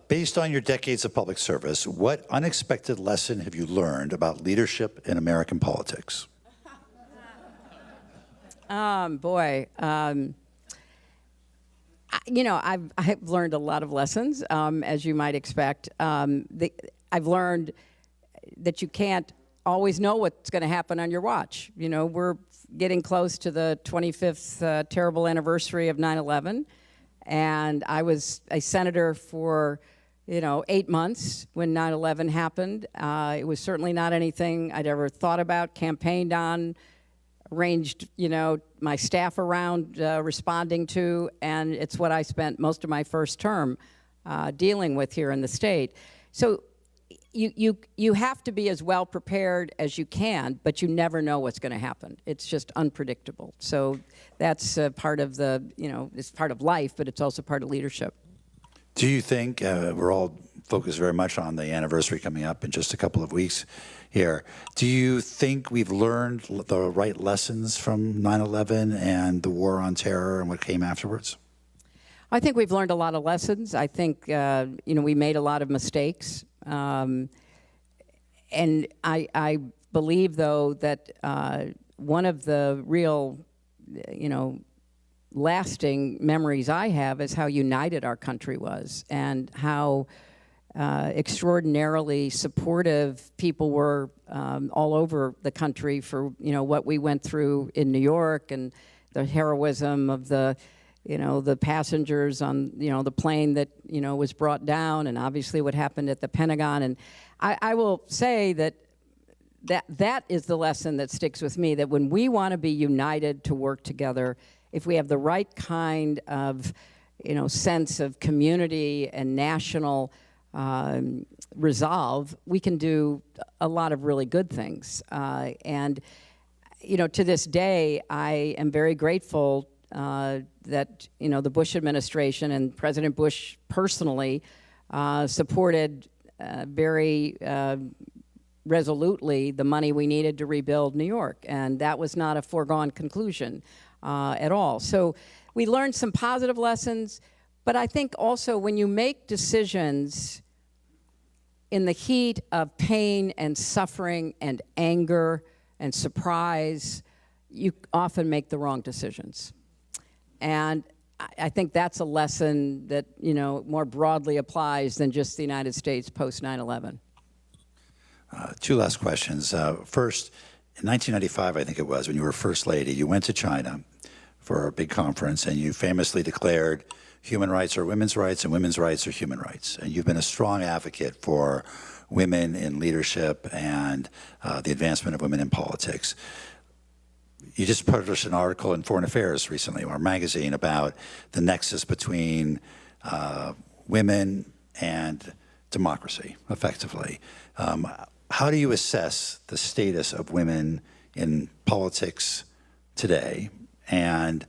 Based on your decades of public service, what unexpected lesson have you learned about leadership in American politics? I've learned a lot of lessons, as you might expect. I've learned that you can't always know what's going to happen on your watch. We're getting close to the 25th terrible anniversary of 9/11, and I was a senator for 8 months when 9/11 happened. It was certainly not anything I'd ever thought about, campaigned on, arranged, my staff around responding to, and it's what I spent most of my first term dealing with here in the state. So you have to be as well prepared as you can, but you never know what's going to happen. It's just unpredictable. So that's part of it's part of life, but it's also part of leadership. Do you think, we're all focused very much on the anniversary coming up in just a couple of weeks here, do you think we've learned the right lessons from 9/11 and the war on terror and what came afterwards? I think we've learned a lot of lessons. I think, we made a lot of mistakes. And I believe, though, that one of the real, lasting memories I have is how united our country was, and how extraordinarily supportive people were all over the country for, what we went through in New York, and the heroism of the passengers on, the plane that, was brought down, and obviously what happened at the Pentagon. And I will say that is the lesson that sticks with me, that when we want to be united to work together, if we have the right kind of, sense of community and national resolve, we can do a lot of really good things. And, to this day, I am very grateful that, the Bush administration and President Bush personally supported very resolutely the money we needed to rebuild New York. And that was not a foregone conclusion at all. So we learned some positive lessons, but I think also when you make decisions in the heat of pain and suffering and anger and surprise, you often make the wrong decisions. And I think that's a lesson that, more broadly applies than just the United States post 9/11. Two last questions. First, in 1995, I think it was, when you were First Lady, you went to China for a big conference, and you famously declared human rights are women's rights and women's rights are human rights. And you've been a strong advocate for women in leadership and the advancement of women in politics. You just published an article in Foreign Affairs recently, or a magazine, about the nexus between women and democracy, effectively. How do you assess the status of women in politics today, and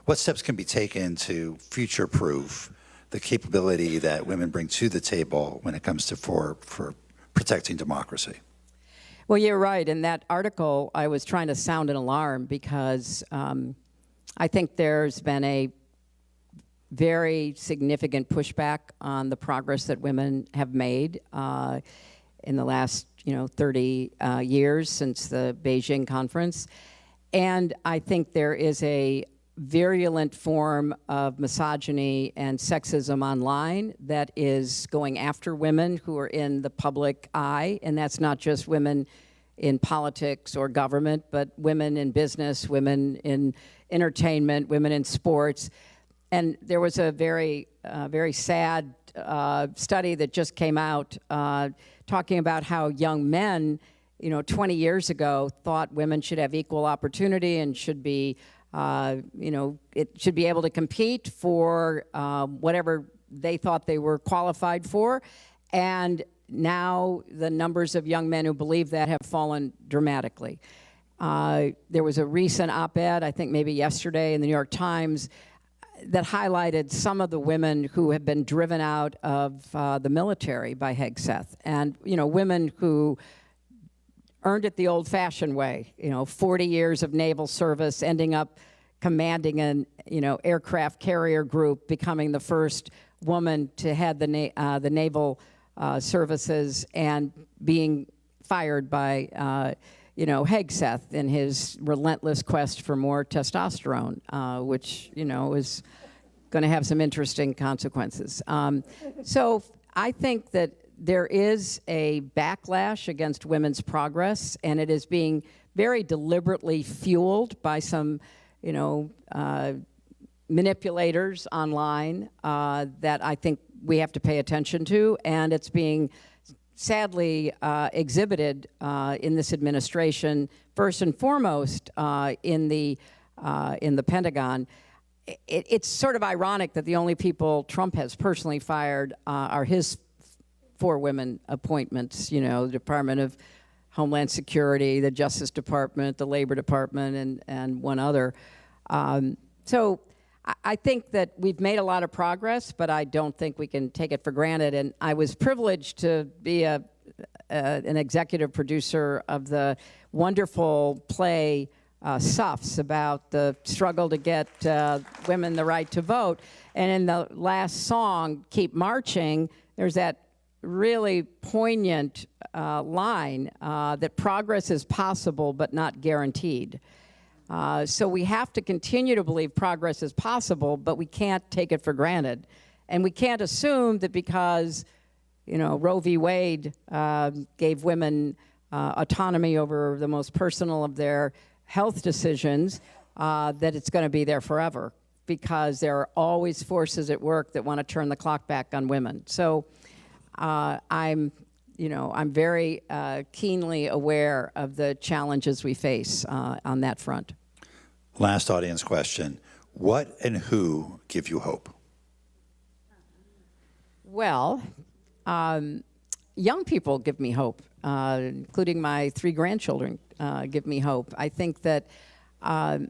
what steps can be taken to future-proof the capability that women bring to the table when it comes to for protecting democracy? Well, you're right. In that article, I was trying to sound an alarm because I think there's been a very significant pushback on the progress that women have made in the last, 30 years since the Beijing conference. And I think there is a virulent form of misogyny and sexism online that is going after women who are in the public eye, and that's not just women in politics or government, but women in business, women in entertainment, women in sports. And there was a very sad study that just came out talking about how young men, 20 years ago, thought women should have equal opportunity and should be it should be able to compete for whatever they thought they were qualified for. And now the numbers of young men who believe that have fallen dramatically. There was a recent op-ed, I think maybe yesterday, in the New York Times that highlighted some of the women who have been driven out of the military by Hegseth. And, women who earned it the old-fashioned way, 40 years of naval service, ending up commanding an, aircraft carrier group, becoming the first woman to head the naval services, and being fired by, Hegseth in his relentless quest for more testosterone, which, is going to have some interesting consequences. So I think that there is a backlash against women's progress, and it is being very deliberately fueled by some, manipulators online that I think we have to pay attention to, and it's being sadly exhibited in this administration, first and foremost in the Pentagon. It's sort of ironic that the only people Trump has personally fired are his 4 women appointments, you know, the Department of Homeland Security, the Justice Department, the Labor Department, and one other. So I think that we've made a lot of progress, but I don't think we can take it for granted. And I was privileged to be an executive producer of the wonderful play Suffs, about the struggle to get women the right to vote. And in the last song, Keep Marching, there's that really poignant line that progress is possible but not guaranteed. So we have to continue to believe progress is possible, but we can't take it for granted. And we can't assume that because, you know, Roe v. Wade gave women autonomy over the most personal of their health decisions, that it's going to be there forever, because there are always forces at work that want to turn the clock back on women. So I'm very keenly aware of the challenges we face on that front. Last audience question. What and who give you hope? Well, young people give me hope, including my 3 grandchildren give me hope. I think that, I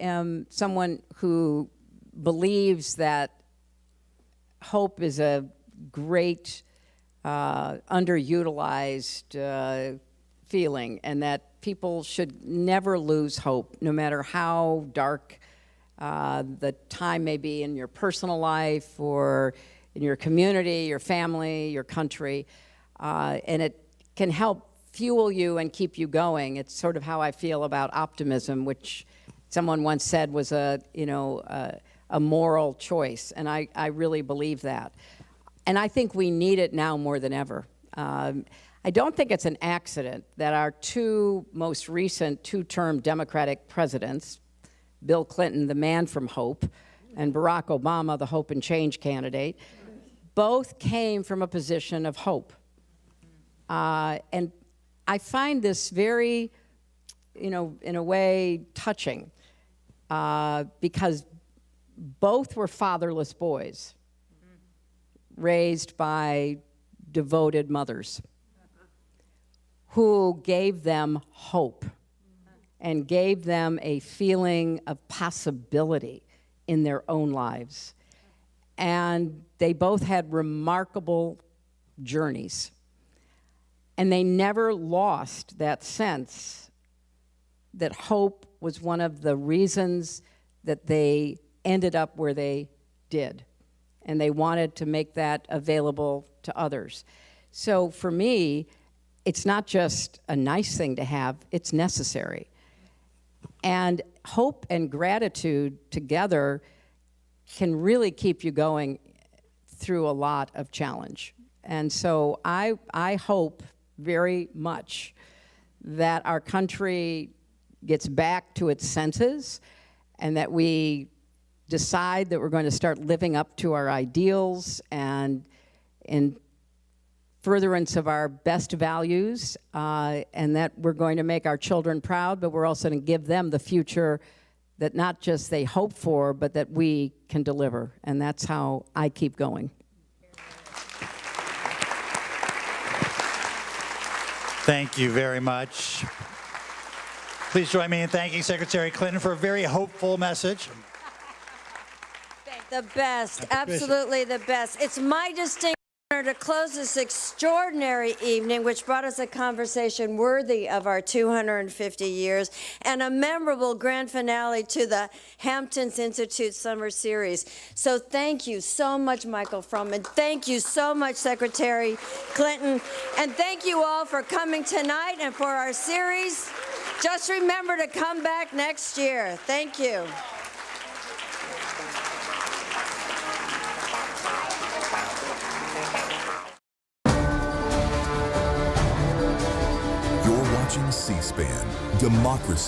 am someone who believes that hope is a great underutilized feeling, and that people should never lose hope, no matter how dark the time may be in your personal life or in your community, your family, your country, and it can help fuel you and keep you going. It's sort of how I feel about optimism, which someone once said was a moral choice, and I really believe that. And I think we need it now more than ever. I don't think it's an accident that our 2 most recent 2-term Democratic presidents, Bill Clinton, the man from hope, and Barack Obama, the hope and change candidate, both came from a position of hope. And I find this very, in a way, touching, because both were fatherless boys raised by devoted mothers who gave them hope and gave them a feeling of possibility in their own lives. And they both had remarkable journeys. And they never lost that sense that hope was one of the reasons that they ended up where they did. And they wanted to make that available to others. So for me, it's not just a nice thing to have, it's necessary. And hope and gratitude together can really keep you going through a lot of challenge. And so I hope very much that our country gets back to its senses, and that we decide that we're going to start living up to our ideals and in furtherance of our best values, and that we're going to make our children proud, but we're also going to give them the future that not just they hope for, but that we can deliver. And that's how I keep going. Thank you very much. Please join me in thanking Secretary Clinton for a very hopeful message. The best, absolutely the best. It's my distinct honor to close this extraordinary evening, which brought us a conversation worthy of our 250 years, and a memorable grand finale to the Hamptons Institute Summer Series. So thank you so much, Michael Froman. Thank you so much, Secretary Clinton. And thank you all for coming tonight and for our series. Just remember to come back next year. Thank you. C-SPAN, Democracy